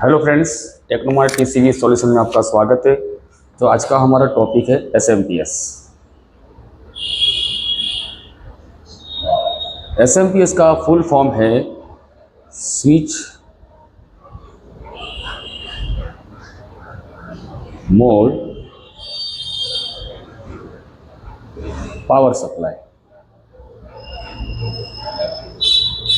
Hello friends, टेक्नोमार्ट की series solution में आपका स्वागत है। तो आज का हमारा टॉपिक है एसएमपीएस। एसएमपीएस का फुल फॉर्म है स्विच मोड पावर सप्लाई।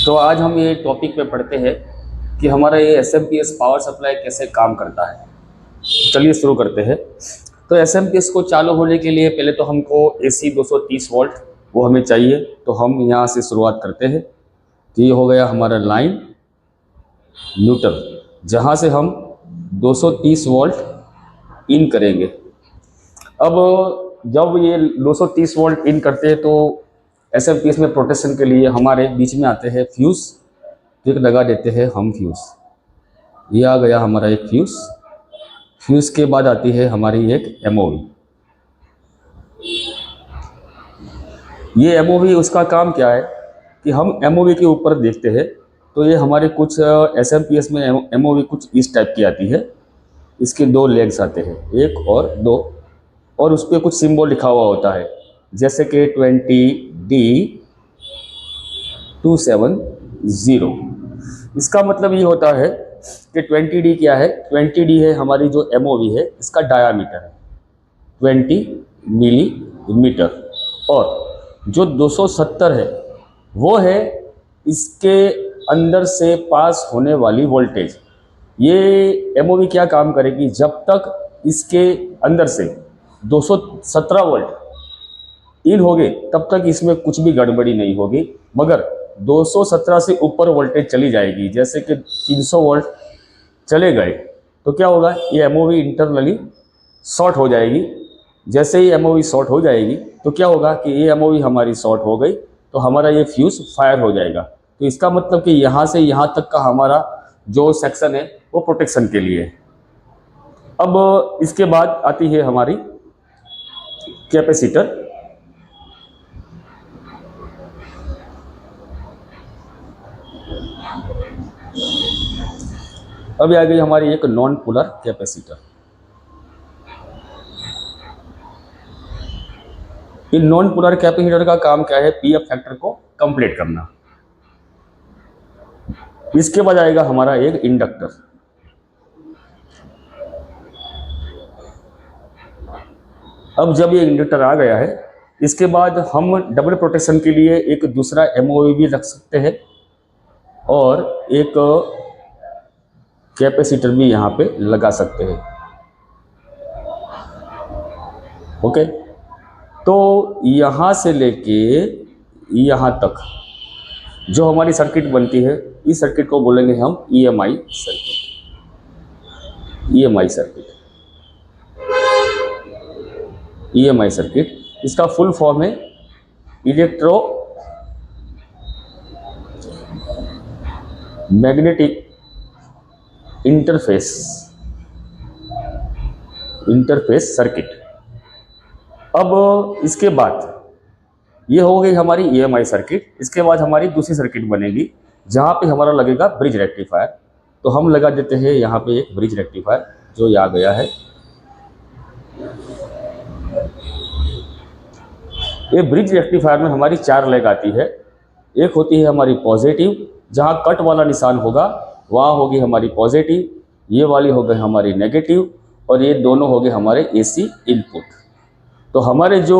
तो आज हम ये टॉपिक पे पढ़ते हैं कि हमारा ये एसएमपीएस पावर सप्लाई कैसे काम करता है। चलिए शुरू करते हैं। तो एसएमपीएस को चालू होने के लिए पहले तो हमको एसी 230 वोल्ट वो हमें चाहिए। तो हम यहाँ से शुरुआत करते हैं। तो ये हो गया हमारा लाइन न्यूट्रल, जहाँ से हम 230 वोल्ट इन करेंगे। अब जब ये 230 वोल्ट इन करते हैं तो एसएमपीएस में प्रोटेक्शन के लिए हमारे बीच में आते हैं फ्यूज़। तो एक लगा देते हैं हम फ्यूज़। ये आ गया हमारा एक फ्यूज़। फ्यूज़ के बाद आती है हमारी एक एमओवी। ये एमओवी उसका काम क्या है कि हम एमओवी के ऊपर देखते हैं तो ये हमारे कुछ एसएमपीएस में एमओवी कुछ इस टाइप की आती है। इसके दो लेग्स आते हैं, एक और दो, और उस पर कुछ सिंबल लिखा हुआ होता है, जैसे कि 20D270। इसका मतलब ये होता है कि 20D क्या है, 20D है हमारी जो एमओवी है, इसका डायामीटर है 20 मिलीमीटर। और जो 270 है वो है इसके अंदर से पास होने वाली वोल्टेज। ये एमओवी क्या काम करेगी, जब तक इसके अंदर से 217 वोल्ट इन होगे तब तक इसमें कुछ भी गड़बड़ी नहीं होगी। मगर 217 से ऊपर वोल्टेज चली जाएगी, जैसे कि 300 वोल्ट चले गए तो क्या होगा, ये एमओवी इंटरनली शॉर्ट हो जाएगी। जैसे ही एमओवी शॉर्ट हो जाएगी तो क्या होगा कि ये एमओवी हमारी शॉर्ट हो गई तो हमारा ये फ्यूज़ फायर हो जाएगा। तो इसका मतलब कि यहाँ से यहाँ तक का हमारा जो सेक्शन है वो प्रोटेक्शन के लिए है। अब इसके बाद आती है हमारी कैपेसिटर। अभी आ गई हमारी एक non polar capacitor. In non polar capacitor का काम क्या है, पीएफ फैक्टर को कंप्लीट करना। इसके बाद आएगा हमारा एक इंडक्टर। अब जब ये इंडक्टर आ गया है, इसके बाद हम डबल प्रोटेक्शन के लिए एक दूसरा एमओवी भी रख सकते हैं और एक कैपेसिटर भी यहाँ पे लगा सकते हैं। ओके, तो यहाँ से लेके यहाँ तक जो हमारी सर्किट बनती है, इस सर्किट को बोलेंगे हम EMI circuit. EMI circuit, EMI circuit, इसका फुल फॉर्म है इलेक्ट्रो मैग्नेटिक इंटरफेस सर्किट। अब इसके बाद ये हो गई हमारी ईएमआई सर्किट। इसके बाद हमारी दूसरी सर्किट बनेगी जहाँ पे हमारा लगेगा ब्रिज रेक्टिफायर। तो हम लगा देते हैं यहाँ पे एक ब्रिज रेक्टिफायर जो ये आ गया है। ये ब्रिज रेक्टिफायर में हमारी 4 लेग आती है। एक होती है हमारी पॉजिटिव, जहाँ कट वाला निशान होगा वहाँ होगी हमारी पॉजिटिव। ये वाली हो गई हमारी नेगेटिव, और ये दोनों हो गए हमारे एसी इनपुट। तो हमारे जो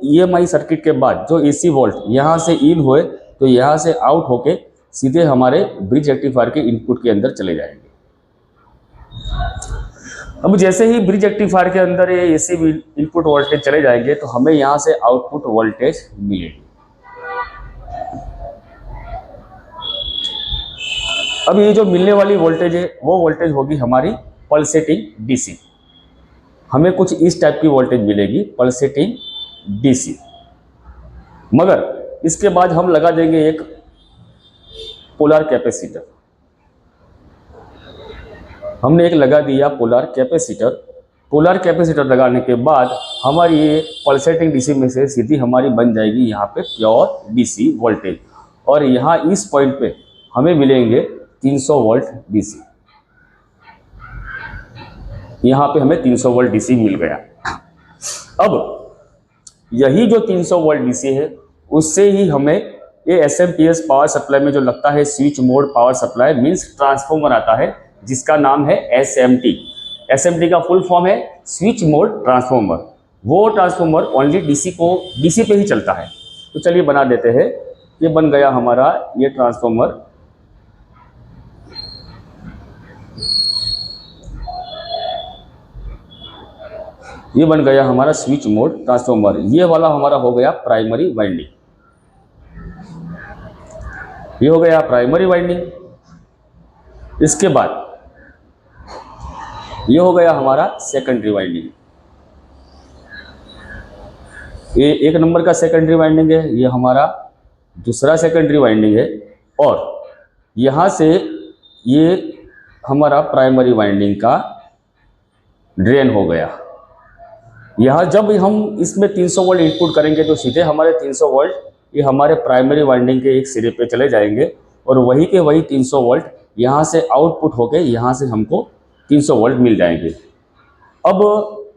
ईएमआई सर्किट के बाद जो एसी वोल्ट यहाँ से इन हुए तो यहाँ से आउट होके सीधे हमारे ब्रिज रेक्टिफायर के इनपुट के अंदर चले जाएंगे। अब जैसे ही ब्रिज रेक्टिफायर के अंदर ये एसी इनपुट वोल्टेज चले जाएंगे तो हमें यहाँ से आउटपुट वोल्टेज मिलेगी। अब ये जो मिलने वाली वोल्टेज है वो वोल्टेज होगी हमारी पल्सेटिंग डीसी। हमें कुछ इस टाइप की वोल्टेज मिलेगी, पल्सेटिंग डीसी। मगर इसके बाद हम लगा देंगे एक पोलर कैपेसिटर। हमने एक लगा दिया पोलर कैपेसिटर। पोलर कैपेसिटर लगाने के बाद हमारी ये पल्सेटिंग डीसी में से सीधी हमारी बन जाएगी यहाँ पे प्योर डीसी वोल्टेज, और यहाँ इस पॉइंट पे हमें मिलेंगे 300 वोल्ट डीसी। यहाँ पे हमें 300 वोल्ट डीसी मिल गया। अब यही जो 300 वोल्ट डीसी है उससे ही हमें ये एसएमपीएस पावर सप्लाई में जो लगता है switch mode power supply means transformer आता है जिसका नाम है एसएमटी। एसएमटी का फुल फॉर्म है स्विच मोड ट्रांसफॉर्मर। वो ट्रांसफॉर्मर ओनली डीसी पे ही चलता है। तो चलिए बना देते हैं। ये बन गया हमारा ये ट्रांसफॉर्मर। ये बन गया हमारा स्विच मोड ट्रांसफॉर्मर। ये वाला हमारा हो गया प्राइमरी वाइंडिंग। ये हो गया प्राइमरी वाइंडिंग। इसके बाद ये हो गया हमारा सेकेंडरी वाइंडिंग। ये 1 नंबर का सेकेंडरी वाइंडिंग है, ये हमारा दूसरा सेकेंडरी वाइंडिंग है। और यहाँ से ये हमारा प्राइमरी वाइंडिंग का ड्रेन हो गया। यहाँ जब हम इसमें 300 वोल्ट इनपुट करेंगे तो सीधे हमारे 300 वोल्ट ये हमारे प्राइमरी वाइंडिंग के एक सिरे पे चले जाएंगे और वही के वही 300 वोल्ट यहाँ से आउटपुट होके यहाँ से हमको 300 वोल्ट मिल जाएंगे। अब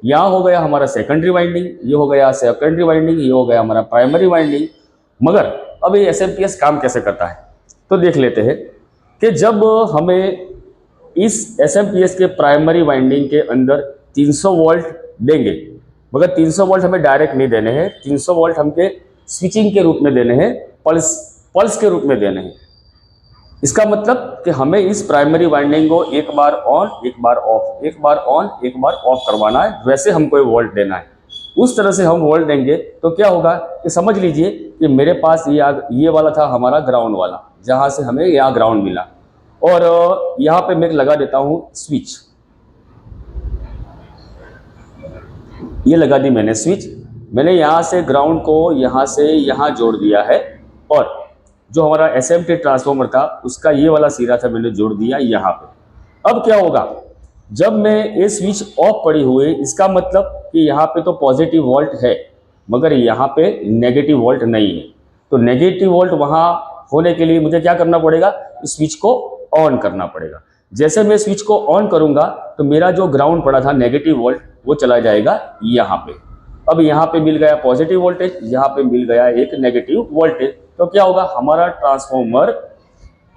यहाँ हो गया हमारा सेकेंडरी वाइंडिंग, ये हो गया सेकेंडरी वाइंडिंग, ये हो गया हमारा प्राइमरी वाइंडिंग। मगर अब ये एसएमपीएस काम कैसे करता है तो देख लेते हैं कि जब हमें इस एसएमपीएस के प्राइमरी वाइंडिंग के अंदर 300 वोल्ट देंगे, मगर 300 वोल्ट हमें डायरेक्ट नहीं देने हैं, 300 वोल्ट हमके स्विचिंग के रूप में देने हैं, पल्स के रूप में देने हैं। इसका मतलब कि हमें इस प्राइमरी वाइंडिंग को एक बार ऑन एक बार ऑफ, एक बार ऑन एक बार ऑफ करवाना है, वैसे हमको ये वोल्ट देना है। उस तरह से हम वोल्ट देंगे तो क्या होगा कि समझ लीजिए कि मेरे पास ये वाला था हमारा ग्राउंड वाला, जहाँ से हमें यहाँ ग्राउंड मिला, और यहाँ पे मैं लगा देता हूँ स्विच। ये लगा दी मैंने स्विच। मैंने यहाँ से ग्राउंड को यहाँ से यहाँ जोड़ दिया है और जो हमारा एसएमटी ट्रांसफॉर्मर था उसका ये वाला सिरा था मैंने जोड़ दिया यहाँ पे। अब क्या होगा जब मैं ये स्विच ऑफ पड़ी हुई, इसका मतलब कि यहाँ पे तो पॉजिटिव वोल्ट है मगर यहाँ पे नेगेटिव वोल्ट नहीं है। तो नेगेटिव वोल्ट वहाँ होने के लिए मुझे क्या करना पड़ेगा, स्विच को ऑन करना पड़ेगा। जैसे मैं स्विच को ऑन करूँगा तो मेरा जो ग्राउंड पड़ा था नेगेटिव वोल्ट वो चला जाएगा यहाँ पे। अब यहाँ पे मिल गया पॉजिटिव वोल्टेज, यहाँ पे मिल गया एक नेगेटिव वोल्टेज। तो क्या होगा, हमारा ट्रांसफॉर्मर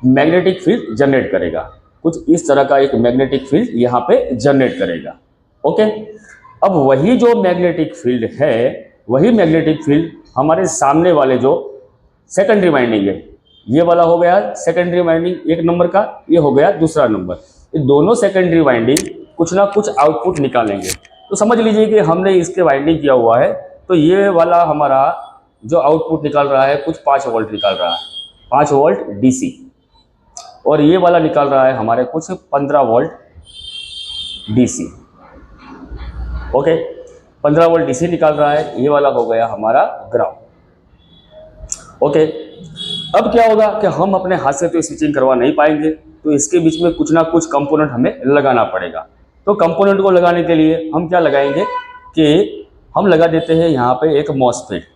मैग्नेटिक फील्ड जनरेट करेगा। कुछ इस तरह का एक मैग्नेटिक फील्ड यहाँ पे जनरेट करेगा। ओके, अब वही जो मैग्नेटिक फील्ड है, वही मैग्नेटिक फील्ड हमारे सामने वाले जो सेकेंडरी वाइंडिंग है, ये वाला हो गया सेकेंडरी वाइंडिंग 1 नंबर का, ये हो गया दूसरा नंबर। ये दोनों सेकेंडरी वाइंडिंग कुछ ना कुछ आउटपुट निकालेंगे। तो समझ लीजिए कि हमने इसके वाइंडिंग किया हुआ है, तो ये वाला हमारा जो आउटपुट निकाल रहा है कुछ 5 वोल्ट निकाल रहा है, 5 वोल्ट डीसी, और ये वाला निकाल रहा है हमारे कुछ 15 volt DC. Okay, 15 volt DC निकाल रहा है। ये वाला हो गया हमारा ग्राउंड। ओके, अब क्या होगा कि हम अपने हाथ से तो स्विचिंग करवा नहीं पाएंगे, तो इसके बीच में कुछ ना कुछ कंपोनेंट हमें लगाना पड़ेगा। तो कंपोनेंट को लगाने के लिए हम क्या लगाएंगे कि हम लगा देते हैं यहाँ पे एक मॉसफेट।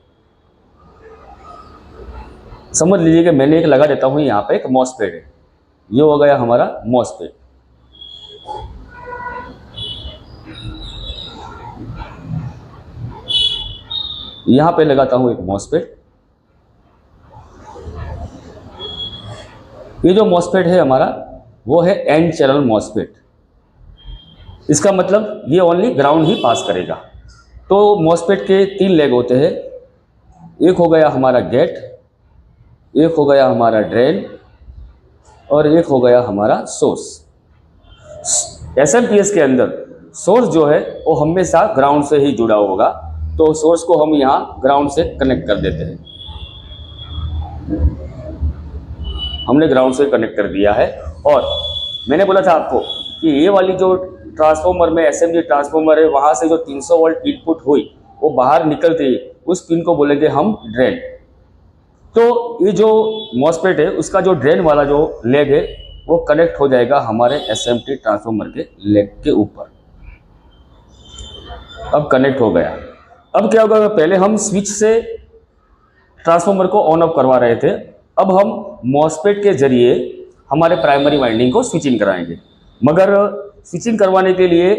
समझ लीजिए कि मैंने एक लगा देता हूँ यहाँ पे एक मॉसफेट है। ये हो गया हमारा मॉसफेट। यहाँ पे लगाता हूँ एक मॉसफेट। ये जो मॉसफेट है हमारा वो है एन चैनल मॉसफेट। इसका मतलब ये ओनली ग्राउंड ही पास करेगा। तो मॉसफेट के 3 लेग होते हैं। एक हो गया हमारा गेट, एक हो गया हमारा ड्रेन, और एक हो गया हमारा सोर्स। एसएमपीएस के अंदर सोर्स जो है वो हमेशा ग्राउंड से ही जुड़ा होगा, तो सोर्स को हम यहाँ ग्राउंड से कनेक्ट कर देते हैं। हमने ग्राउंड से कनेक्ट कर दिया है। और मैंने बोला था आपको कि ये वाली जो ट्रांसफॉर्मर में एसएमजी ट्रांसफॉर्मर है, वहाँ से जो 300 वोल्ट इनपुट हुई वो बाहर निकलते ही उस पिन को बोलेंगे हम ड्रेन। तो ये जो मॉसफेट है उसका जो ड्रेन वाला जो लेग है वो कनेक्ट हो जाएगा हमारे एसएमटी ट्रांसफॉर्मर के लेग के ऊपर। अब कनेक्ट हो गया। अब क्या होगा, पहले हम स्विच से ट्रांसफॉर्मर को ऑन ऑफ करवा रहे थे, अब हम मॉसफेट के जरिए हमारे प्राइमरी वाइंडिंग को स्विचिंग कराएंगे। मगर स्विचिंग करवाने के लिए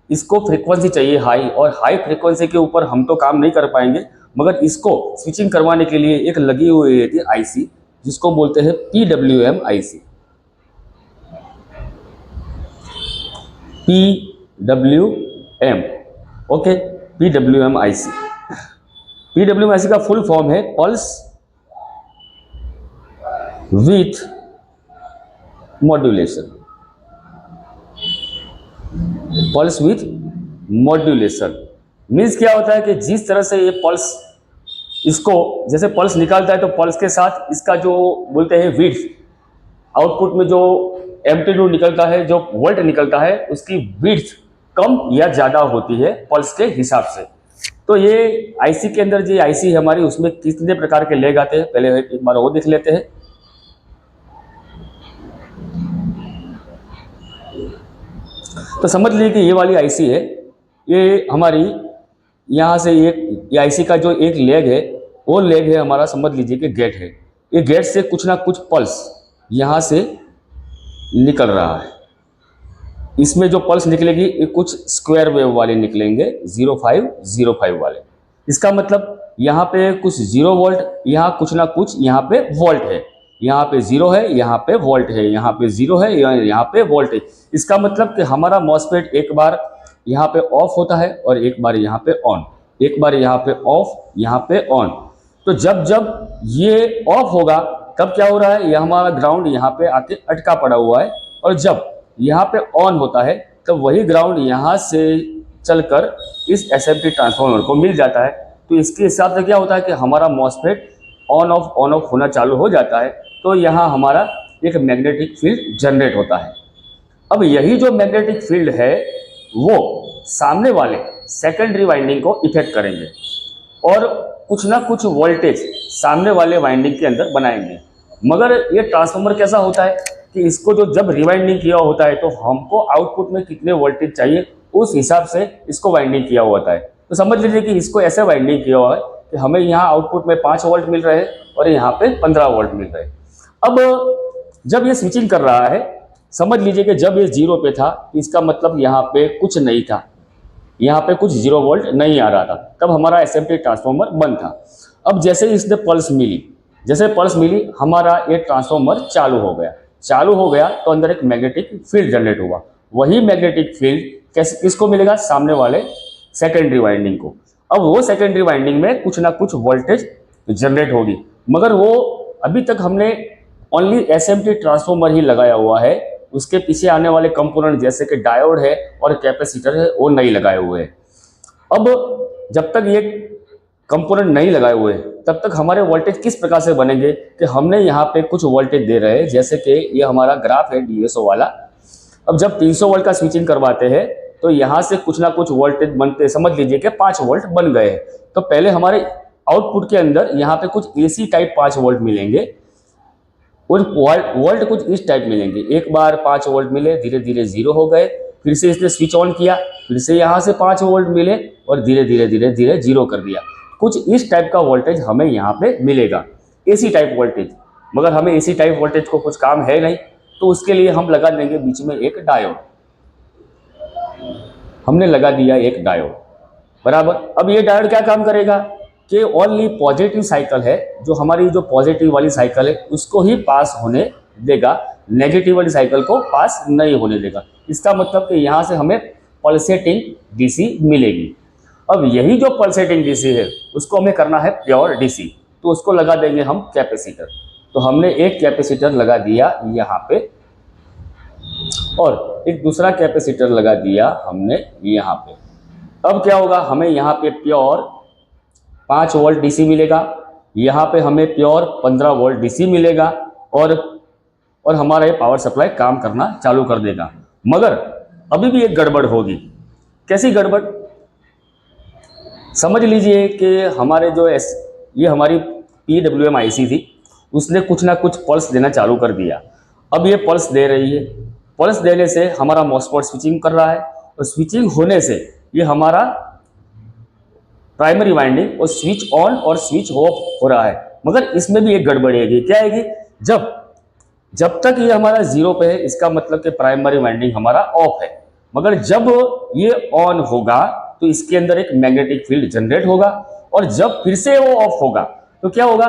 इसको फ्रीक्वेंसी चाहिए हाई, और हाई फ्रीक्वेंसी के ऊपर हम तो काम नहीं कर पाएंगे, मगर इसको स्विचिंग करवाने के लिए एक लगी हुई है आईसी, जिसको बोलते हैं PWM IC. PWM, okay, PWM IC. PWM IC का फुल फॉर्म है pulse with modulation. Pulse with modulation means क्या होता है कि जिस तरह से ये पल्स, इसको जैसे पल्स निकालता है तो पल्स के साथ इसका जो बोलते हैं विड्थ, आउटपुट में जो एम्पलीट्यूड निकलता है, जो वोल्ट निकलता है, उसकी विड्थ कम या ज़्यादा होती है पल्स के हिसाब से। तो ये आईसी के अंदर जो आईसी है हमारी, उसमें कितने प्रकार के लेग आते हैं, पहले एक बार वो देख लेते हैं। तो समझ लीजिए कि ये वाली आईसी है, ये हमारी यहाँ से एक आईसी का जो एक लेग है, वो लेग है हमारा, समझ लीजिए कि गेट है। ये गेट से कुछ ना कुछ पल्स यहाँ से निकल रहा है। इसमें जो पल्स निकलेगी ये कुछ स्क्वायर वेव वाले निकलेंगे, 0505 वाले। इसका मतलब यहाँ पे कुछ 0 वोल्ट, यहाँ कुछ ना कुछ यहाँ पे वोल्ट है, यहाँ पे 0 है, यहाँ पे वोल्ट है, यहाँ पे 0 है, यहाँ पे वोल्ट है। इसका मतलब कि हमारा मॉसफेट एक बार यहाँ पे ऑफ होता है और एक बार यहाँ पे ऑन, एक बार यहाँ पे ऑफ, यहाँ पे ऑन। तो जब जब ये ऑफ होगा तब क्या हो रहा है, यह हमारा ग्राउंड यहाँ पे आके अटका पड़ा हुआ है, और जब यहाँ पे ऑन होता है तो वही ग्राउंड यहाँ से चलकर इस एसएमपी ट्रांसफार्मर को मिल जाता है। तो इसके हिसाब से क्या होता है कि हमारा मॉसफेट ऑन ऑफ होना चालू हो जाता है। तो यहाँ हमारा एक मैग्नेटिक फील्ड जनरेट होता है। अब यही जो मैग्नेटिक फील्ड है वो सामने वाले सेकेंडरी वाइंडिंग को इफेक्ट करेंगे और कुछ ना कुछ वोल्टेज सामने वाले वाइंडिंग के अंदर बनाएंगे। मगर ये ट्रांसफार्मर कैसा होता है कि इसको जो जब रिवाइंडिंग किया होता है तो हमको आउटपुट में कितने वोल्टेज चाहिए उस हिसाब से इसको वाइंडिंग किया हुआ होता है। तो समझ लीजिए कि इसको ऐसे वाइंडिंग किया हुआ है कि हमें यहाँ आउटपुट में 5 वोल्ट मिल रहे हैं और यहाँ पे 15 वोल्ट मिल रहे हैं। अब जब ये स्विचिंग कर रहा है, समझ लीजिए कि जब ये 0 पे था, इसका मतलब यहाँ पे कुछ नहीं था, यहाँ पे कुछ 0 वोल्ट नहीं आ रहा था, तब हमारा एसएमपी ट्रांसफार्मर बंद था। अब जैसे इसने पल्स मिली, जैसे पल्स मिली हमारा ये ट्रांसफार्मर चालू हो गया। चालू हो गया तो अंदर एक मैग्नेटिक फील्ड जनरेट हुआ। वही मैग्नेटिक फील्ड किसको मिलेगा, सामने वाले सेकेंडरी वाइंडिंग को। अब वो सेकेंडरी वाइंडिंग में कुछ ना कुछ वोल्टेज जनरेट होगी, मगर वो अभी तक हमने ओनली एसएमपी ट्रांसफार्मर ही लगाया हुआ है, उसके पीछे आने वाले कंपोनेंट जैसे कि डायोड है और कैपेसिटर है वो नहीं लगाए हुए हैं। अब जब तक ये कंपोनेंट नहीं लगाए हुए तब तक हमारे वोल्टेज किस प्रकार से बनेंगे कि हमने यहाँ पे कुछ वोल्टेज दे रहे हैं, जैसे कि ये हमारा ग्राफ है डीएसओ वाला। अब जब 300 वोल्ट का स्विचिंग करवाते हैं तो यहाँ से कुछ ना कुछ वोल्टेज बनते, समझ लीजिए कि 5 वोल्ट बन गए। तो पहले हमारे आउटपुट के अंदर यहाँ पे कुछ एसी टाइप 5 वोल्ट मिलेंगे और वोल्ट कुछ इस टाइप मिलेंगे। एक बार 5 वोल्ट मिले, धीरे धीरे 0 हो गए, फिर से इसने स्विच ऑन किया, फिर से यहाँ से 5 वोल्ट मिले और धीरे धीरे धीरे धीरे 0 कर दिया। कुछ इस टाइप का वोल्टेज हमें यहाँ पे मिलेगा, एसी टाइप वोल्टेज। मगर हमें एसी टाइप वोल्टेज को कुछ काम है नहीं, तो उसके लिए हम लगा देंगे बीच में एक डायोड। हमने लगा दिया एक डायोड, बराबर। अब ये डायोड क्या काम करेगा कि ओनली पॉजिटिव साइकिल है, जो हमारी जो पॉजिटिव वाली साइकिल है उसको ही पास होने देगा, नेगेटिव वाली साइकिल को पास नहीं होने देगा। इसका मतलब कि यहाँ से हमें पल्सेटिंग डीसी मिलेगी। अब यही जो पल्सेटिंग डीसी है उसको हमें करना है प्योर डीसी, तो उसको लगा देंगे हम कैपेसिटर। तो हमने एक कैपेसिटर लगा दिया यहाँ पे और एक दूसरा कैपेसिटर लगा दिया हमने यहाँ पे। अब क्या होगा, हमें यहाँ पे प्योर 5 वोल्ट डीसी मिलेगा, यहाँ पे हमें प्योर 15 वोल्ट डीसी मिलेगा और हमारा ये पावर सप्लाई काम करना चालू कर देगा। मगर अभी भी एक गड़बड़ होगी। कैसी गड़बड़, समझ लीजिए कि हमारे जो ये हमारी PWM आईसी थी, उसने कुछ ना कुछ पल्स देना चालू कर दिया। अब ये पल्स दे रही है, पल्स देने से हमारा मॉसफेट स्विचिंग कर रहा है और स्विचिंग होने से ये हमारा प्राइमरी वाइंडिंग और स्विच ऑन और स्विच ऑफ हो रहा है। मगर इसमें भी एक गड़बड़ आएगी। क्या आएगी, जब तक ये हमारा 0 पे है इसका मतलब कि प्राइमरी वाइंडिंग हमारा ऑफ है, मगर जब ये ऑन होगा तो इसके अंदर एक मैग्नेटिक फील्ड जनरेट होगा, और जब फिर से वो ऑफ होगा तो क्या होगा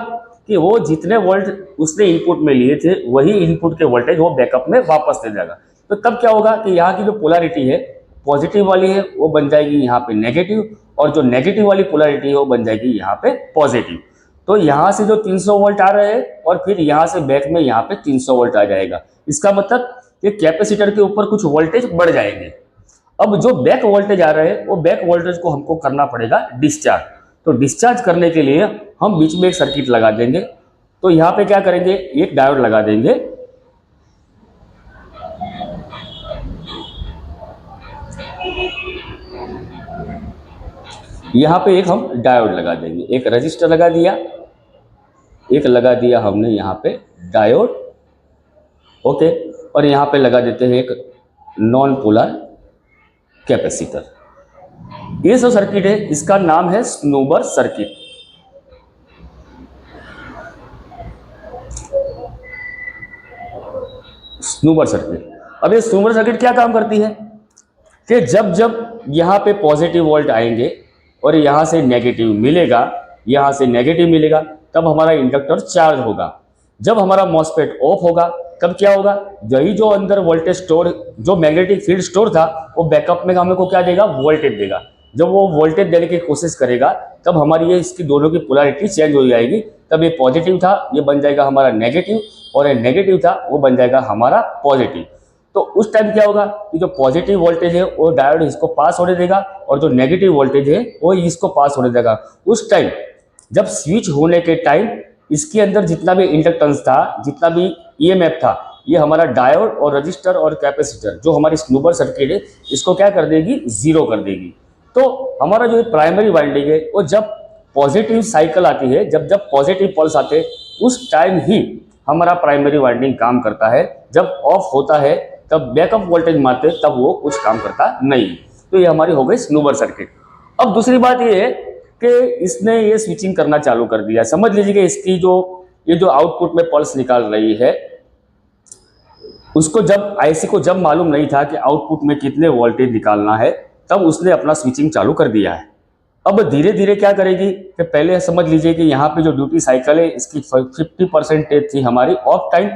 कि वो जितने वोल्ट उसने इनपुट में लिए थे वही इनपुट के वोल्टेज वो बैकअप में वापस दे जाएगा। तो तब क्या होगा कि यहाँ की जो पोलैरिटी है पॉजिटिव वाली है वो बन जाएगी यहाँ पे नेगेटिव, और जो नेगेटिव वाली पोलैरिटी है वो बन जाएगी यहाँ पे पॉजिटिव। तो यहाँ से जो 300 वोल्ट आ रहे हैं और फिर यहाँ से बैक में यहाँ पे 300 वोल्ट आ जाएगा। इसका मतलब कि कैपेसिटर के ऊपर कुछ वोल्टेज बढ़ जाएंगे। अब जो बैक वोल्टेज आ रहे हैं वो बैक वोल्टेज को हमको करना पड़ेगा डिस्चार्ज। तो डिस्चार्ज करने के लिए हम बीच में एक सर्किट लगा देंगे। तो यहाँ पे क्या करेंगे, एक डायोड लगा देंगे। यहाँ पे एक हम डायोड लगा देंगे, एक रजिस्टर लगा दिया, एक लगा दिया हमने यहाँ पे डायोड, ओके। और यहाँ पे लगा देते हैं एक नॉन पोलर कैपेसिटर। ये जो सर्किट है इसका नाम है स्नूबर सर्किट। स्नूबर सर्किट। अब ये स्नूबर सर्किट क्या काम करती है कि जब जब यहाँ पे पॉजिटिव वोल्ट आएंगे और यहाँ से नेगेटिव मिलेगा, यहाँ से नेगेटिव मिलेगा, तब हमारा इंडक्टर चार्ज होगा। जब हमारा मॉसफेट ऑफ होगा तब क्या होगा, यही जो अंदर वोल्टेज स्टोर, जो मैग्नेटिक फील्ड स्टोर था वो बैकअप में हमें को क्या देगा, वोल्टेज देगा। जब वो वोल्टेज देने की कोशिश करेगा तब हमारी ये इसकी दोनों की पोलैरिटी चेंज हो जाएगी। तब ये पॉजिटिव था ये बन जाएगा हमारा नेगेटिव, और ये नेगेटिव था वो बन जाएगा हमारा पॉजिटिव। तो उस टाइम क्या होगा कि जो पॉजिटिव वोल्टेज है वो डायोड इसको पास होने देगा, और जो नेगेटिव वोल्टेज है वो इसको पास होने देगा। उस टाइम जब स्विच होने के टाइम इसके अंदर जितना भी इंडक्टेंस था, जितना भी ईएमएफ था, ये हमारा डायोड और रजिस्टर और कैपेसिटर जो हमारी स्नूबर सर्किट है इसको क्या कर देगी, जीरो कर देगी। तो हमारा जो प्राइमरी वाइंडिंग है वो जब पॉजिटिव साइकिल आती है, जब जब पॉजिटिव पल्स आते हैं उस टाइम ही हमारा प्राइमरी वाइंडिंग काम करता है। जब ऑफ होता है तब बैकअप वोल्टेज मारते तब वो कुछ काम करता नहीं। तो ये हमारी हो गई स्नूबर सर्किट। अब दूसरी बात ये है कि इसने ये स्विचिंग करना चालू कर दिया। समझ लीजिए कि इसकी जो ये जो आउटपुट में पल्स निकाल रही है उसको जब आईसी को जब मालूम नहीं था कि आउटपुट में कितने वोल्टेज निकालना है तब उसने अपना स्विचिंग चालू कर दिया है। अब धीरे धीरे क्या करेगी कि पहले समझ लीजिए कि यहाँ पे जो ड्यूटी साइकिल है इसकी 50% थी हमारी ऑफ टाइम,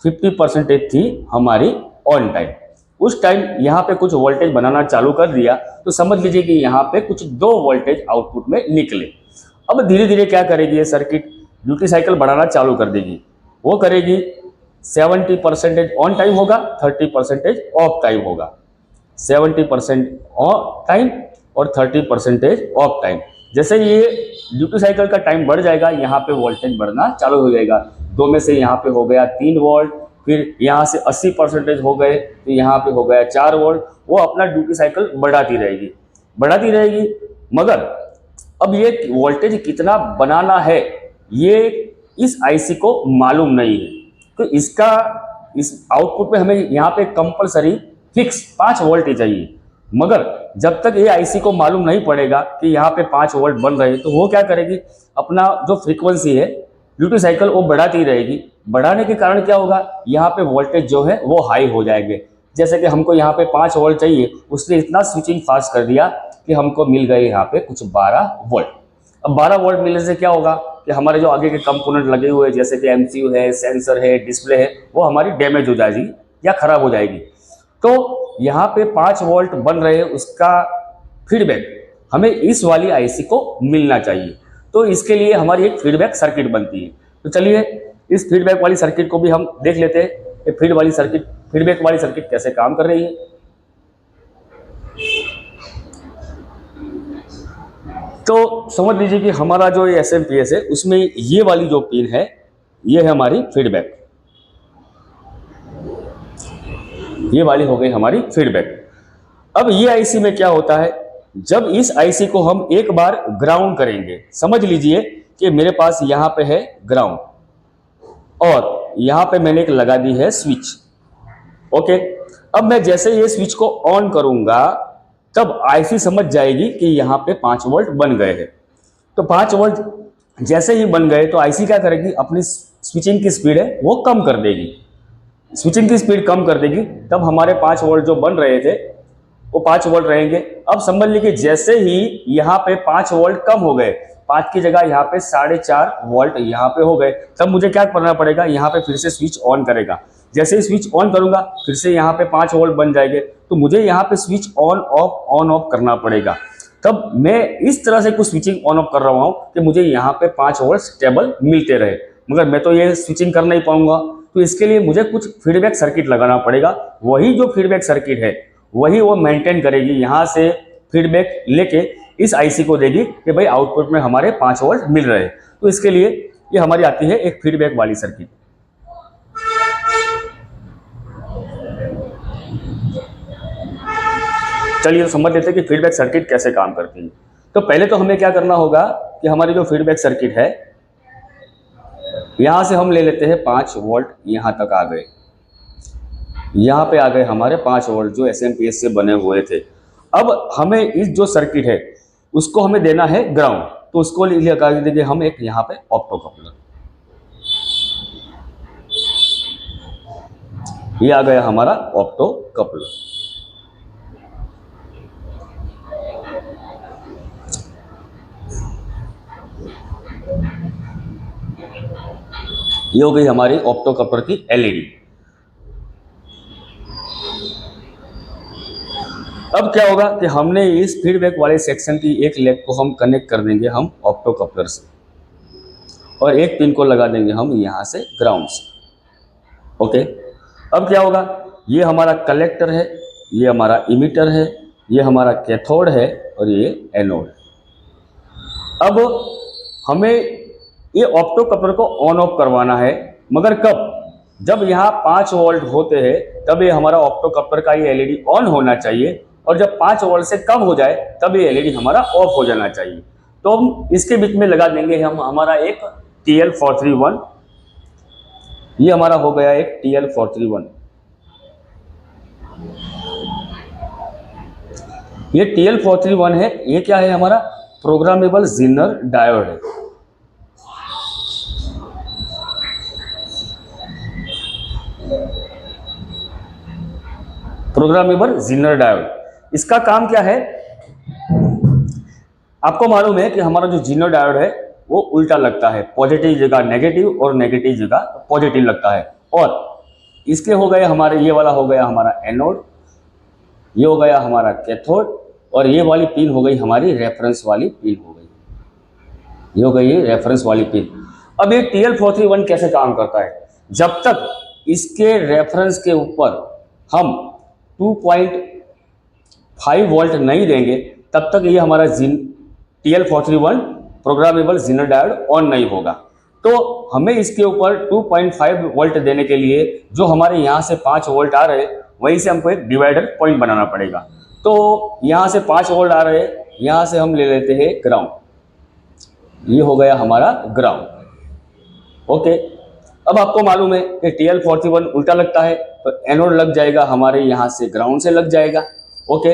50% थी हमारी ऑन टाइम। उस टाइम यहाँ पे कुछ वोल्टेज बनाना चालू कर दिया तो समझ लीजिए कि यहाँ पे कुछ 2 वोल्टेज आउटपुट में निकले। अब धीरे धीरे क्या करेगी ये सर्किट, ड्यूटी साइकिल बढ़ाना चालू कर देगी। वो करेगी 70% ऑन टाइम होगा, 30% ऑफ टाइम होगा। 70% ऑन टाइम और 30% ऑफ टाइम। जैसे ये ड्यूटी साइकिल का टाइम बढ़ जाएगा यहाँ पे वोल्टेज बढ़ना चालू हो जाएगा। 2 में से यहाँ पे हो गया 3 वोल्ट, फिर यहाँ से 80% हो गए तो यहाँ पे हो गया 4 वोल्ट। वो अपना ड्यूटी साइकिल बढ़ाती रहेगी। मगर अब ये वोल्टेज कितना बनाना है ये इस आईसी को मालूम नहीं है। तो इसका इस आउटपुट में हमें यहाँ पे कंपलसरी फिक्स 5 वोल्ट ही चाहिए। मगर जब तक ये आईसी को मालूम नहीं पड़ेगा कि यहाँ पे 5 वोल्ट बन रहे हैं तो वो क्या करेगी, अपना जो फ्रीक्वेंसी है ड्यूटी साइकिल वो बढ़ाती रहेगी। बढ़ाने के कारण क्या होगा, यहाँ पे वोल्टेज जो है वो हाई हो जाएंगे। जैसे कि हमको यहाँ पे 5 वोल्ट चाहिए, उसने इतना स्विचिंग फास्ट कर दिया कि हमको मिल गए यहाँ पे कुछ 12 वोल्ट। अब 12 वोल्ट मिलने से क्या होगा कि हमारे जो आगे के कंपोनेंट लगे हुए हैं जैसे कि एमसीयू है, सेंसर है, डिस्प्ले है, वो हमारी डैमेज हो जाएगी या खराब हो जाएगी। तो यहाँ पे 5 वोल्ट बन रहे हैं उसका फीडबैक हमें इस वाली आईसी को मिलना चाहिए। तो इसके लिए हमारी एक फीडबैक सर्किट बनती है। तो चलिए इस फीडबैक वाली सर्किट को भी हम देख लेते हैं कि फीडबैक वाली सर्किट कैसे काम कर रही है। तो समझ लीजिए कि हमारा जो ये एसएमपीएस है उसमें ये वाली जो पिन है ये है हमारी फीडबैक, ये वाली हो गई हमारी फीडबैक। अब ये आईसी में क्या होता है, जब इस आईसी को हम एक बार ग्राउंड करेंगे, समझ लीजिए कि मेरे पास यहाँ पे है ग्राउंड और यहाँ पे मैंने एक लगा दी है स्विच, ओके। अब मैं जैसे ये स्विच को ऑन करूंगा तब आईसी समझ जाएगी कि यहाँ पे 5 वोल्ट बन गए हैं। तो 5 वोल्ट जैसे ही बन गए तो आईसी क्या करेगी, अपनी स्विचिंग की स्पीड है वो कम कर देगी। स्विचिंग की स्पीड कम कर देगी तब हमारे 5 वोल्ट जो बन रहे थे वो 5 वोल्ट रहेंगे। अब समझ लीजिए जैसे ही यहाँ पे 5 वोल्ट कम हो गए, 5 की जगह यहाँ पे 4.5 वोल्ट यहाँ पे हो गए, तब मुझे क्या करना पड़ेगा, यहाँ पे फिर से स्विच ऑन करेगा। जैसे ही स्विच ऑन करूंगा फिर से यहाँ पे 5 वोल्ट बन जाएंगे, तो मुझे यहाँ पे स्विच ऑन ऑफ करना पड़ेगा। तब मैं इस तरह से कुछ स्विचिंग ऑन ऑफ कर रहा हूँ कि मुझे यहाँ पे 5 वोल्ट स्टेबल मिलते रहे। मगर मैं तो ये स्विचिंग कर नहीं पाऊंगा, तो इसके लिए मुझे कुछ फीडबैक सर्किट लगाना पड़ेगा। वही जो फीडबैक सर्किट है वही वो मेंटेन करेगी, यहाँ से फीडबैक लेके इस आईसी को देगी कि भाई आउटपुट में हमारे 5 वोल्ट मिल रहे हैं। तो इसके लिए ये हमारी आती है एक फीडबैक वाली सर्किट। चलिए समझ लेते हैं कि फीडबैक सर्किट कैसे काम करती है। तो पहले तो हमें क्या करना होगा कि हमारी जो फीडबैक सर्किट है, यहां से हम ले लेते हैं 5 वोल्ट, यहां तक आ गए, यहाँ पे आ गए हमारे 5 वोल्ट जो एसएमपीएस से बने हुए थे। अब हमें इस जो सर्किट है उसको हमें देना है ग्राउंड, तो उसको लगा देंगे हम एक यहाँ पे ऑप्टो कपलर। ये आ गया हमारा ऑप्टो कपलर। ये हो गई हमारी ऑप्टो कपलर की एलईडी। अब क्या होगा कि हमने इस फीडबैक वाले सेक्शन की एक लेग को हम कनेक्ट कर देंगे हम ऑप्टो कपलर से, और एक पिन को लगा देंगे हम यहाँ से ग्राउंड से। ओके, अब क्या होगा, ये हमारा कलेक्टर है, ये हमारा इमिटर है, ये हमारा कैथोड है और ये एनोड। अब हमें ये ऑप्टो कपलर को ऑन ऑफ करवाना है, मगर कब, जब यहाँ 5 वोल्ट होते हैं तब ये हमारा ऑप्टो कपलर का ये एलईडी ऑन होना चाहिए, और जब 5 वोल्ट से कम हो जाए तब ये एलईडी हमारा ऑफ हो जाना चाहिए। तो हम इसके बीच में लगा देंगे हम हमारा एक TL431। ये हमारा हो गया एक TL431। ये TL431 है, ये क्या है, हमारा प्रोग्रामेबल ज़ीनर डायोड है। प्रोग्रामेबल ज़ीनर डायोड, इसका काम क्या है, आपको मालूम है कि हमारा जो ज़ीनर डायोड है वो उल्टा लगता है, पॉजिटिव जगह नेगेटिव और नेगेटिव जगह पॉजिटिव लगता है। और इसके हो गए हमारे, ये वाला हो गया हमारा एनोड, ये हो गया हमारा कैथोड, और ये वाली पिन हो गई हमारी रेफरेंस वाली पिन हो गई, ये हो गई रेफरेंस वाली पिन। अब ये TL431 कैसे काम करता है, जब तक इसके रेफरेंस के ऊपर हम 2.5 वोल्ट नहीं देंगे तब तक ये हमारा TL431 प्रोग्रामेबल ज़ीनर डायोड ऑन नहीं होगा। तो हमें इसके ऊपर 2.5 वोल्ट देने के लिए जो हमारे यहाँ से 5 वोल्ट आ रहे हैं वहीं से हमको एक डिवाइडर पॉइंट बनाना पड़ेगा। तो यहाँ से 5 वोल्ट आ रहे हैं, यहाँ से हम ले लेते हैं ग्राउंड, ये हो गया हमारा ग्राउंड। ओके, अब आपको मालूम है कि TL431 उल्टा लगता है, तो एनोड लग जाएगा हमारे यहाँ से ग्राउंड से लग जाएगा। ओके,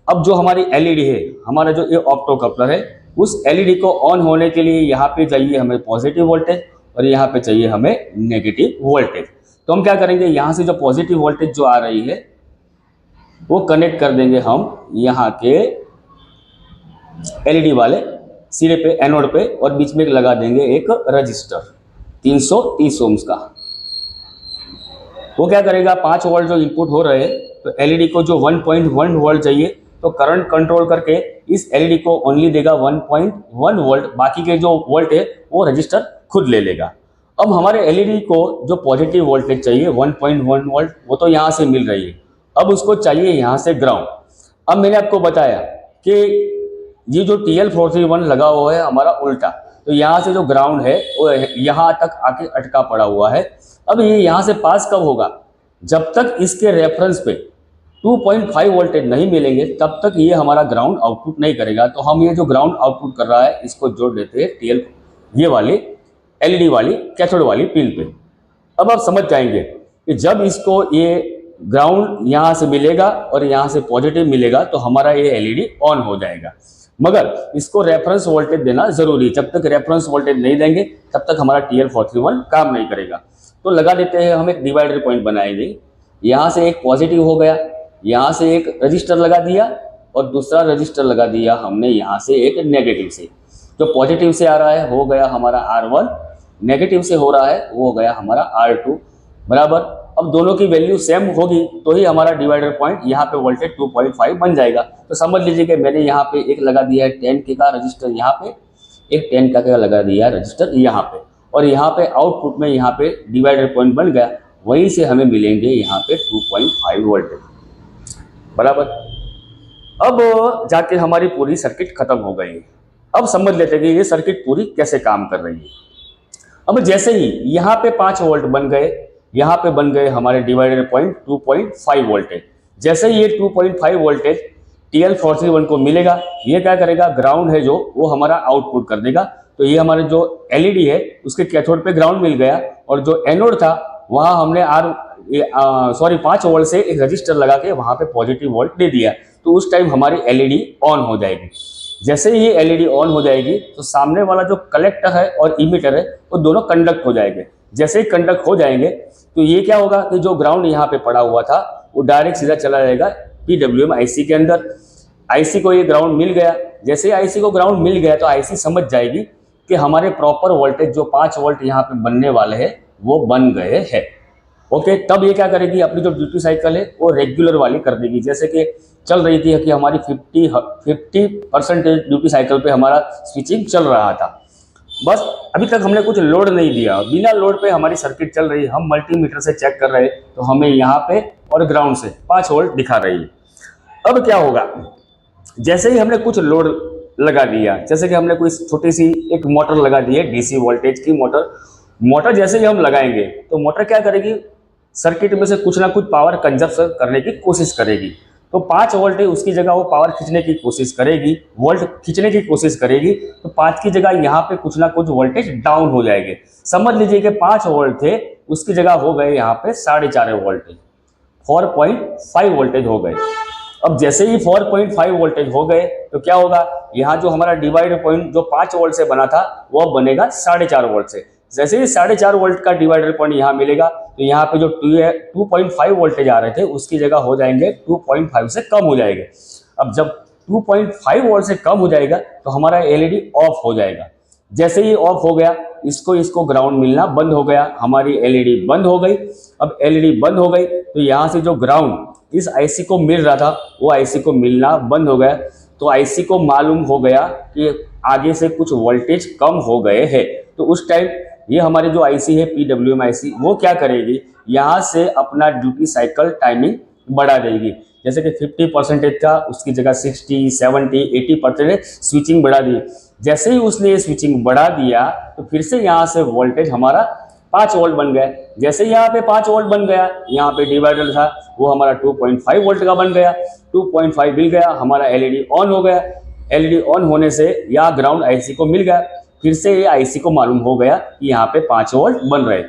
अब जो हमारी एलईडी है, हमारा जो ये ऑप्टो कपलर है, उस एलईडी को ऑन होने के लिए यहाँ पे चाहिए हमें पॉजिटिव वोल्टेज और यहाँ पे चाहिए हमें नेगेटिव वोल्टेज। तो हम क्या करेंगे, यहाँ से जो पॉजिटिव वोल्टेज जो आ रही है वो कनेक्ट कर देंगे हम यहाँ के एलईडी वाले सिरे पे, एनोड पे, और बीच में लगा देंगे एक रजिस्टर 330 ओम्स का। वो क्या करेगा, 5 वोल्ट जो इनपुट हो रहे हैं, तो एलईडी को जो 1.1 वोल्ट चाहिए, तो करंट कंट्रोल करके इस एलईडी को ओनली देगा 1.1 वोल्ट, बाकी के जो वोल्ट है वो रजिस्टर खुद ले लेगा। अब हमारे एलईडी को जो पॉजिटिव वोल्टेज चाहिए 1.1 वोल्ट, वो तो यहाँ से मिल रही है, अब उसको चाहिए यहाँ से ग्राउंड। अब मैंने आपको बताया कि ये जो TL431 लगा हुआ है हमारा उल्टा, तो यहाँ से जो ग्राउंड है वो यहाँ तक आके अटका पड़ा हुआ है। अब ये यहाँ से पास कब होगा, जब तक इसके रेफरेंस पे 2.5 वोल्टेज नहीं मिलेंगे तब तक ये हमारा ग्राउंड आउटपुट नहीं करेगा। तो हम ये जो ग्राउंड आउटपुट कर रहा है इसको जोड़ देते हैं ये वाली एलईडी वाली कैथोड वाली पिन पे। अब आप समझ जाएंगे कि जब इसको ये ग्राउंड यहाँ से मिलेगा और यहाँ से पॉजिटिव मिलेगा तो हमारा ये एलईडी ऑन हो जाएगा, मगर इसको रेफरेंस वोल्टेज देना जरूरी है। जब तक रेफरेंस वोल्टेज नहीं देंगे तब तक हमारा TL431 काम नहीं करेगा। तो लगा देते हैं हम एक डिवाइडर पॉइंट बनाएंगे, यहाँ से एक पॉजिटिव हो गया, यहाँ से एक रजिस्टर लगा दिया और दूसरा रजिस्टर लगा दिया हमने यहाँ से एक नेगेटिव से। जो पॉजिटिव से आ रहा है हो गया हमारा R1, नेगेटिव से हो रहा है वो हो गया हमारा R2 बराबर। अब दोनों की वैल्यू सेम होगी तो ही हमारा डिवाइडर पॉइंट यहाँ पे वोल्टेज 2.5 बन जाएगा। तो समझ लीजिए कि मैंने यहाँ पे एक लगा दिया है 10K का रजिस्टर, यहाँ पे एक 10K का लगा दिया है रजिस्टर यहाँ पे, और यहाँ पे आउटपुट में यहाँ पे डिवाइडर पॉइंट बन गया, वहीं से हमें मिलेंगे यहाँ पे 2.5 वोल्टेज बराबर। अब जाके हमारी पूरी सर्किट खत्म हो गई है। अब समझ लेते हैं कि ये सर्किट पूरी कैसे काम कर रही है। अब जैसे ही यहाँ पे 5 वोल्ट बन गए, यहाँ पे बन गए हमारे डिवाइडर पॉइंट 2.5 वोल्टेज। जैसे ही ये 2.5 वोल्टेज TL431 को मिलेगा, ये क्या करेगा, ग्राउंड है जो वो हमारा आउटपुट कर देगा। तो ये हमारे जो LED है उसके कैथोड पे ग्राउंड मिल गया, और जो एनोड था वहाँ हमने 5 वोल्ट से एक रजिस्टर लगा के वहाँ पे पॉजिटिव वोल्ट दे दिया। तो उस टाइम हमारी LED ऑन हो जाएगी। जैसे ही ये LED ऑन हो जाएगी तो सामने वाला जो कलेक्टर है और इमिटर है वो दोनों कंडक्ट हो जाएंगे। जैसे ही कंडक्ट हो जाएंगे तो ये क्या होगा कि जो ग्राउंड यहाँ पे पड़ा हुआ था वो डायरेक्ट सीधा चला जाएगा PWM IC के अंदर। IC को ये ग्राउंड मिल गया। जैसे ही IC को ग्राउंड मिल गया तो IC समझ जाएगी कि हमारे प्रॉपर वोल्टेज जो 5 वोल्ट यहाँ पे बनने वाले हैं वो बन गए हैं। ओके, तब ये क्या करेगी, अपनी जो ड्यूटी साइकिल है वो रेगुलर वाली कर देगी। जैसे कि चल रही थी कि हमारी 50% ड्यूटी साइकिल पे हमारा स्विचिंग चल रहा था। बस अभी तक हमने कुछ लोड नहीं दिया, बिना लोड पे हमारी सर्किट चल रही है। हम मल्टीमीटर से चेक कर रहे हैं तो हमें यहाँ पे और ग्राउंड से 5 वोल्ट दिखा रही है। अब क्या होगा, जैसे ही हमने कुछ लोड लगा दिया, जैसे कि हमने कोई छोटी सी एक मोटर लगा दी है DC वोल्टेज की मोटर जैसे ही हम लगाएंगे तो मोटर क्या करेगी, सर्किट में से कुछ ना कुछ पावर कंजप्शन करने की कोशिश करेगी। तो 5 वोल्ट है उसकी जगह वो पावर खींचने की कोशिश करेगी, वोल्ट खींचने की कोशिश करेगी। तो 5 की जगह यहाँ पे कुछ ना कुछ वोल्टेज डाउन हो जाएंगे। समझ लीजिए कि 5 वोल्ट थे उसकी जगह हो गए यहाँ पे 4.5 वोल्टेज, 4.5 वोल्टेज हो गए। अब जैसे ही 4.5 वोल्टेज हो गए तो क्या होगा, यहाँ जो हमारा डिवाइडर पॉइंट जो 5 वोल्ट से बना था वो बनेगा 4.5 वोल्ट से। जैसे ही 4.5 वोल्ट का डिवाइडर पॉइंट यहाँ मिलेगा तो यहाँ पे जो 2.5 वोल्टेज आ रहे थे उसकी जगह हो जाएंगे 2.5 से कम हो जाएंगे। अब जब 2.5 वोल्ट से कम हो जाएगा तो हमारा LED ऑफ हो जाएगा। जैसे ही ऑफ हो गया इसको ग्राउंड मिलना बंद हो गया, हमारी LED बंद हो गई। अब LED बंद हो गई तो यहाँ से जो ग्राउंड इस IC को मिल रहा था वो IC को मिलना बंद हो गया। तो IC को मालूम हो गया कि आगे से कुछ वोल्टेज कम हो गए हैं। तो उस टाइम ये हमारी जो IC है PWM IC वो क्या करेगी, यहाँ से अपना ड्यूटी साइकिल टाइमिंग बढ़ा देगी। जैसे कि 50% था उसकी जगह 60, 70, 80% स्विचिंग बढ़ा दी। जैसे ही उसने ये स्विचिंग बढ़ा दिया तो फिर से यहाँ से वोल्टेज हमारा 5 वोल्ट बन गया। जैसे यहाँ पे 5 वोल्ट बन गया, यहाँ पे डिवाइडर था वो हमारा 2.5 वोल्ट का बन गया। 2.5 मिल गया, हमारा LED ऑन हो गया। LED ऑन होने से यहाँ ग्राउंड IC को मिल गया। फिर से ये IC को मालूम हो गया कि यहाँ पे 5 वोल्ट बन रहे।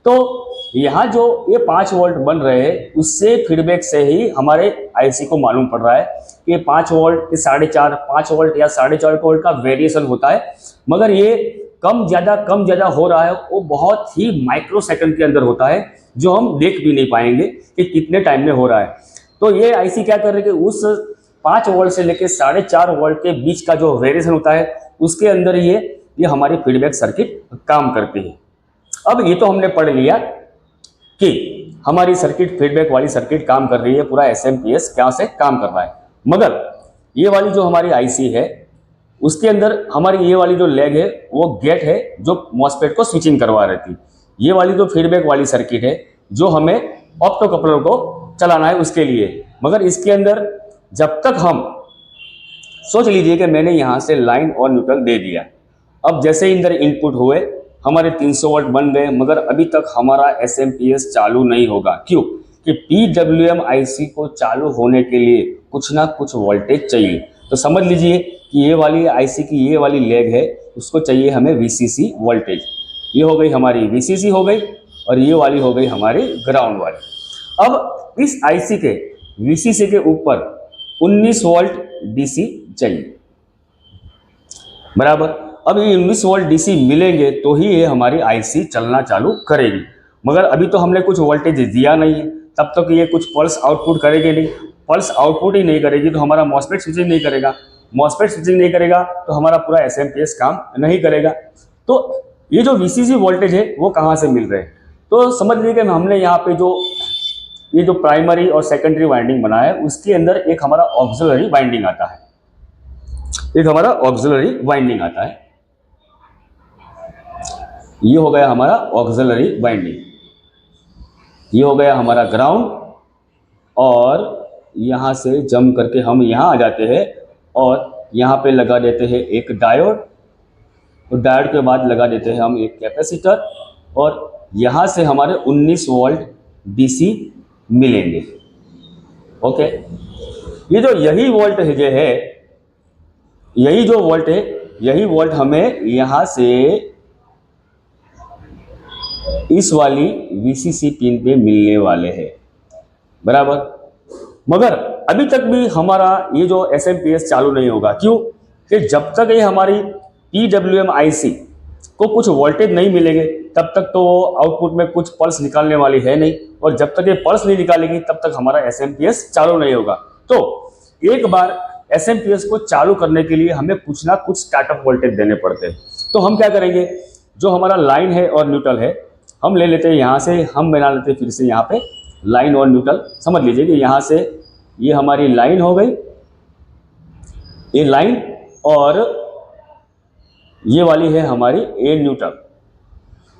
तो यहाँ जो ये 5 वोल्ट बन रहे हैं उससे फीडबैक से ही हमारे IC को मालूम पड़ रहा है कि 5 वोल्ट के 4.5, 5 वोल्ट या 4.5 वोल्ट का वेरिएशन होता है। मगर ये कम ज़्यादा हो रहा है वो बहुत ही माइक्रो सेकंड के अंदर होता है, जो हम देख भी नहीं पाएंगे कि कितने टाइम में हो रहा है। तो ये IC क्या कर रहे हैं कि उस 5 वोल्ट से लेकर 4.5 वोल्ट के बीच का जो वेरिएशन होता है उसके अंदर ये हमारी फीडबैक सर्किट काम करती है। अब ये तो हमने पढ़ लिया कि हमारी सर्किट फीडबैक वाली सर्किट काम कर रही है, पूरा SMPS क्या से काम कर रहा है। मगर ये वाली जो हमारी IC है उसके अंदर हमारी ये वाली जो लेग है वो गेट है जो मॉसफेट को स्विचिंग करवा रही थी। ये वाली जो फीडबैक वाली सर्किट है जो हमें ऑप्टो कपलर को चलाना है उसके लिए। मगर इसके अंदर जब तक हम सोच लीजिए कि मैंने यहाँ से लाइन और न्यूट्रल दे दिया, अब जैसे ही अंदर इनपुट हुए हमारे 300 वोल्ट बन गए, मगर अभी तक हमारा SMPS चालू नहीं होगा। क्यों? कि PWM IC को चालू होने के लिए कुछ ना कुछ वोल्टेज चाहिए। तो समझ लीजिए कि ये वाली IC की ये वाली लेग है उसको चाहिए हमें VCC वोल्टेज। ये हो गई हमारी VCC हो गई और ये वाली हो गई हमारी ग्राउंड वाली। अब इस IC के VCC के ऊपर 19 वोल्ट DC चाहिए बराबर। अब ये 19 वोल्ट DC मिलेंगे तो ही ये हमारी IC चलना चालू करेगी। मगर अभी तो हमने कुछ वोल्टेज दिया नहीं है, तब तक ये कुछ पल्स आउटपुट करेगी नहीं। पल्स आउटपुट ही नहीं करेगी तो हमारा मॉसफेट स्विचिंग नहीं करेगा, मॉसफेट स्विचिंग नहीं करेगा तो हमारा पूरा एसएमपीएस काम नहीं करेगा। तो ये जो वीसीसी वोल्टेज है वो कहाँ से मिल रहे हैं, तो समझ लीजिए कि हमने यहाँ पे ये जो प्राइमरी और सेकेंडरी वाइंडिंग बना है उसके अंदर एक हमारा ऑक्सिलरी वाइंडिंग आता है, एक हमारा ऑक्सिलरी वाइंडिंग आता है। ये हो गया हमारा ऑक्सिलरी वाइंडिंग, ये हो गया हमारा ग्राउंड, और यहाँ से जम करके हम यहाँ आ जाते हैं और यहाँ पे लगा देते हैं एक डायोड, तो डायोड के बाद लगा देते हैं हम एक कैपेसिटर, और यहाँ से हमारे 19 वोल्ट डीसी मिलेंगे। ओके, ये जो यही वोल्टेज है, यही जो वोल्ट है, यही वोल्ट हमें यहाँ से इस वाली वीसीसी पिन पे मिलने वाले हैं, बराबर। मगर अभी तक भी हमारा ये जो एसएमपीएस चालू नहीं होगा, क्यों? कि जब तक ये हमारी PWM IC को कुछ वोल्टेज नहीं मिलेंगे तब तक तो आउटपुट में कुछ पल्स निकालने वाली है नहीं, और जब तक ये पल्स नहीं निकालेगी तब तक हमारा एसएमपीएस चालू नहीं होगा। तो एक बार एसएमपीएस को चालू करने के लिए हमें कुछ ना कुछ स्टार्टअप वोल्टेज देने पड़ते हैं। तो हम क्या करेंगे, जो हमारा लाइन है और न्यूट्रल है हम ले लेते हैं, यहाँ से हम बना लेते हैं फिर से यहाँ पे लाइन और न्यूट्रल। समझ लीजिए कि यहाँ से ये हमारी लाइन हो गई, ये लाइन, और ये वाली है हमारी ए न्यूट्रल,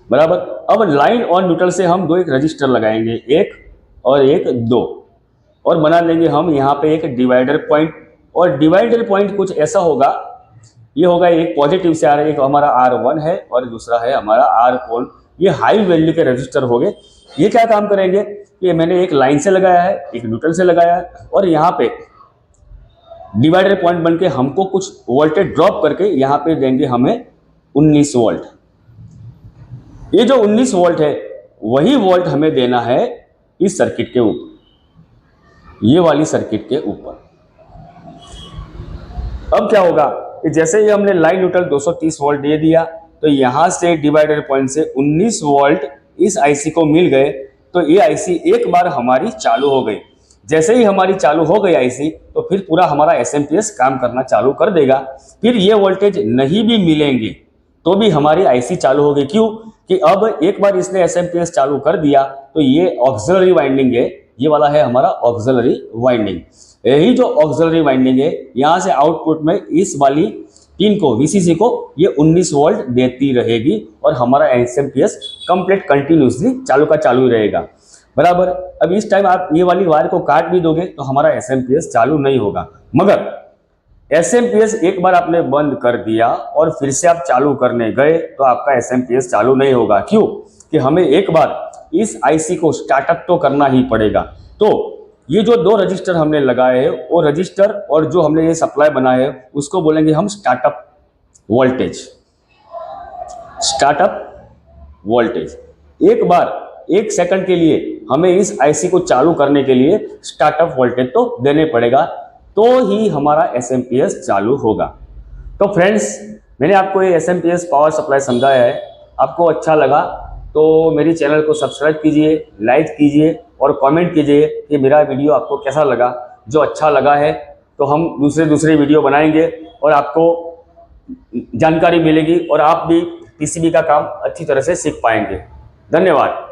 बराबर। अब लाइन और न्यूट्रल से हम एक रजिस्टर लगाएंगे, एक और एक, दो, और बना लेंगे हम यहाँ पे एक डिवाइडर पॉइंट। और डिवाइडर पॉइंट कुछ ऐसा होगा, ये होगा एक पॉजिटिव से आ रहा है, एक हमारा R1 है और दूसरा है हमारा R4। ये हाई वैल्यू के रजिस्टर हो गए। ये क्या काम करेंगे, ये मैंने एक लाइन से लगाया है, एक न्यूट्रल से लगाया है, और यहाँ पे डिवाइडर पॉइंट बनके हमको कुछ वोल्टेज ड्रॉप करके यहाँ पे देंगे हमें 19 वोल्ट। ये जो 19 वोल्ट है वही वोल्ट हमें देना है इस सर्किट के ऊपर, ये वाली सर्किट के ऊपर। अब क्या होगा कि जैसे ही हमने लाइन न्यूट्रल 230 वोल्ट दे दिया तो यहाँ से डिवाइडर पॉइंट से 19 वोल्ट इस आईसी को मिल गए, तो ये आईसी एक बार हमारी चालू हो गई। जैसे ही हमारी चालू हो गई आईसी तो फिर पूरा हमारा एसएमपीएस काम करना चालू कर देगा। फिर ये वोल्टेज नहीं भी मिलेंगे तो भी हमारी आईसी चालू होगी, क्यों? कि अब एक बार इसने एसएमपीएस चालू कर दिया तो ये ऑक्सिलरी वाइंडिंग है, ये वाला है हमारा ऑक्सिलरी वाइंडिंग। यही जो ऑक्सिलरी वाइंडिंग है यहाँ से आउटपुट में इस वाली पिन को, वीसीसी को, ये 19 वोल्ट देती रहेगी और हमारा एसएमपीएस कंप्लीट कंटिन्यूसली चालू का चालू ही रहेगा, बराबर। अब इस टाइम आप ये वाली वायर को काट भी दोगे तो हमारा एसएमपीएस चालू नहीं होगा। मगर एसएमपीएस एक बार आपने बंद कर दिया और फिर से आप चालू करने गए तो आपका एसएमपीएस चालू नहीं होगा, क्यों? कि हमें एक बार इस आईसी को स्टार्टअप तो करना ही पड़ेगा। तो ये जो दो रजिस्टर हमने लगाए हैं वो रजिस्टर और जो हमने ये सप्लाई बनाया है उसको बोलेंगे हम स्टार्टअप वोल्टेज, स्टार्टअप वोल्टेज। एक बार 1 सेकंड के लिए हमें इस आईसी को चालू करने के लिए स्टार्टअप वोल्टेज तो देने पड़ेगा, तो ही हमारा एसएमपीएस चालू होगा। तो फ्रेंड्स, मैंने आपको ये एसएमपीएस पावर सप्लाई समझाया है, आपको अच्छा लगा तो मेरी चैनल को सब्सक्राइब कीजिए, लाइक कीजिए और कमेंट कीजिए कि मेरा वीडियो आपको कैसा लगा। जो अच्छा लगा है तो हम दूसरे वीडियो बनाएंगे और आपको जानकारी मिलेगी और आप भी पीसीबी का काम अच्छी तरह से सीख पाएंगे। धन्यवाद।